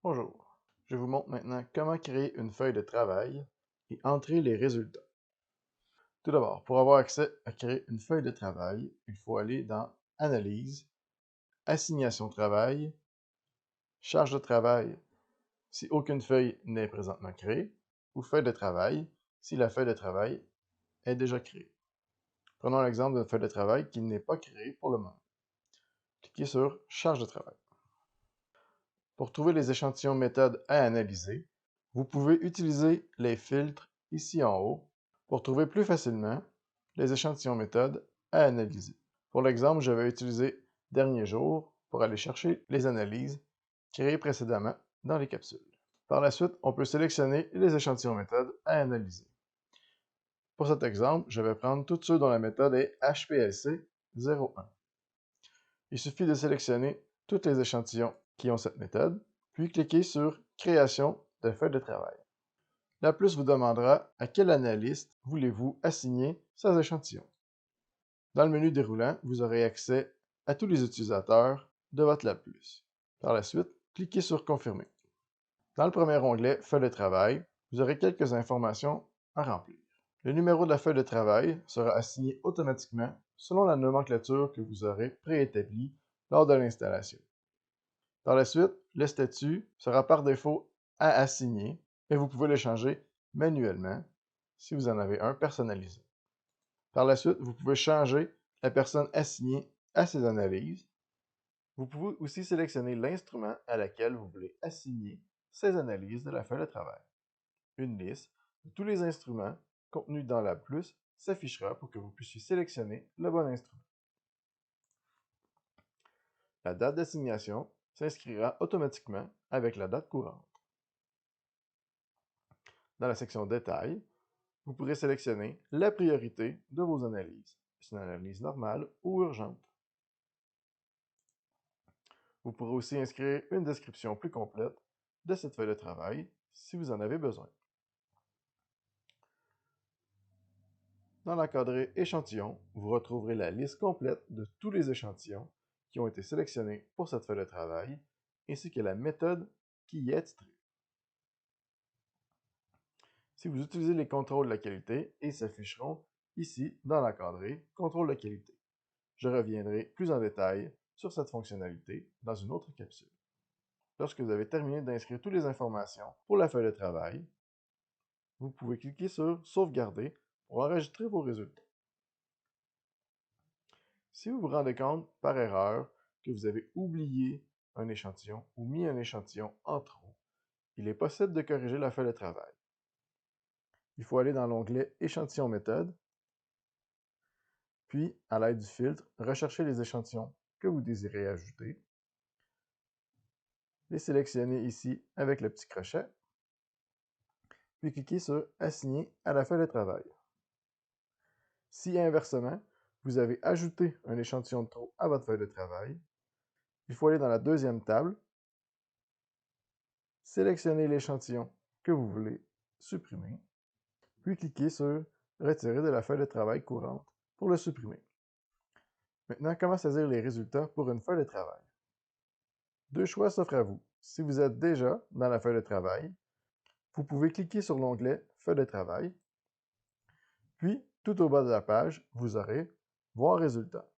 Bonjour, je vous montre maintenant comment créer une feuille de travail et entrer les résultats. Tout d'abord, pour avoir accès à créer une feuille de travail, il faut aller dans Analyse, Assignation travail, Charge de travail si aucune feuille n'est présentement créée, ou Feuille de travail si la feuille de travail est déjà créée. Prenons l'exemple d'une feuille de travail qui n'est pas créée pour le moment. Cliquez sur Charge de travail. Pour trouver les échantillons méthodes à analyser, vous pouvez utiliser les filtres ici en haut pour trouver plus facilement les échantillons méthodes à analyser. Pour l'exemple, je vais utiliser dernier jour pour aller chercher les analyses créées précédemment dans les capsules. Par la suite, on peut sélectionner les échantillons méthodes à analyser. Pour cet exemple, je vais prendre tous ceux dont la méthode est HPLC 01. Il suffit de sélectionner tous les échantillons qui ont cette méthode, puis cliquer sur Création de feuille de travail. La plus vous demandera à quel analyste voulez-vous assigner ces échantillons. Dans le menu déroulant, vous aurez accès à tous les utilisateurs de votre Lab+. Par la suite, cliquez sur Confirmer. Dans le premier onglet Feuille de travail, vous aurez quelques informations à remplir. Le numéro de la feuille de travail sera assigné automatiquement selon la nomenclature que vous aurez préétablie lors de l'installation. Par la suite, le statut sera par défaut à assigner et vous pouvez le changer manuellement si vous en avez un personnalisé. Par la suite, vous pouvez changer la personne assignée à ces analyses. Vous pouvez aussi sélectionner l'instrument à laquelle vous voulez assigner ces analyses de la feuille de travail. Une liste de tous les instruments contenus dans Lab+ s'affichera pour que vous puissiez sélectionner le bon instrument. La date d'assignation s'inscrira automatiquement avec la date courante. Dans la section Détails, vous pourrez sélectionner la priorité de vos analyses. C'est une analyse normale ou urgente. Vous pourrez aussi inscrire une description plus complète de cette feuille de travail si vous en avez besoin. Dans l'encadré Échantillons, vous retrouverez la liste complète de tous les échantillons qui ont été sélectionnés pour cette feuille de travail, ainsi que la méthode qui y est titrée. Si vous utilisez les contrôles de qualité, ils s'afficheront ici dans l'encadré Contrôle de qualité. Je reviendrai plus en détail sur cette fonctionnalité dans une autre capsule. Lorsque vous avez terminé d'inscrire toutes les informations pour la feuille de travail, vous pouvez cliquer sur Sauvegarder pour enregistrer vos résultats. Si vous vous rendez compte par erreur que vous avez oublié un échantillon ou mis un échantillon en trop, il est possible de corriger la feuille de travail. Il faut aller dans l'onglet Échantillons méthode, puis, à l'aide du filtre, rechercher les échantillons que vous désirez ajouter, les sélectionner ici avec le petit crochet, puis cliquer sur Assigner à la feuille de travail. Si inversement, vous avez ajouté un échantillon de trop à votre feuille de travail, il faut aller dans la deuxième table, sélectionner l'échantillon que vous voulez supprimer, puis cliquer sur Retirer de la feuille de travail courante pour le supprimer. Maintenant, comment saisir les résultats pour une feuille de travail? Deux choix s'offrent à vous. Si vous êtes déjà dans la feuille de travail, vous pouvez cliquer sur l'onglet Feuille de travail, puis tout au bas de la page, vous aurez Voir résultats.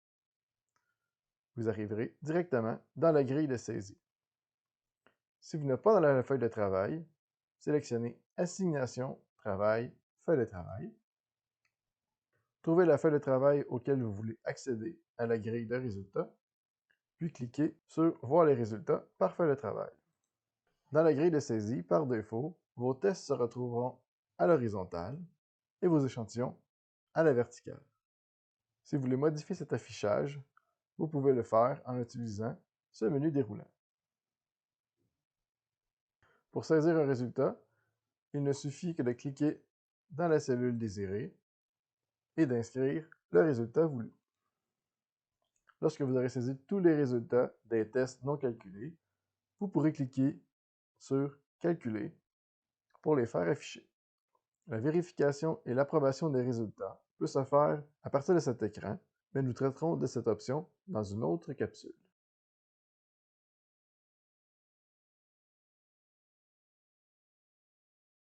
Vous arriverez directement dans la grille de saisie. Si vous n'êtes pas dans la feuille de travail, sélectionnez Assignation, Travail, Feuille de travail. Trouvez la feuille de travail auquel vous voulez accéder à la grille de résultats, puis cliquez sur Voir les résultats par feuille de travail. Dans la grille de saisie, par défaut, vos tests se retrouveront à l'horizontale et vos échantillons à la verticale. Si vous voulez modifier cet affichage, vous pouvez le faire en utilisant ce menu déroulant. Pour saisir un résultat, il ne suffit que de cliquer dans la cellule désirée et d'inscrire le résultat voulu. Lorsque vous aurez saisi tous les résultats des tests non calculés, vous pourrez cliquer sur Calculer pour les faire afficher. La vérification et l'approbation des résultats peut se faire à partir de cet écran, mais nous traiterons de cette option dans une autre capsule.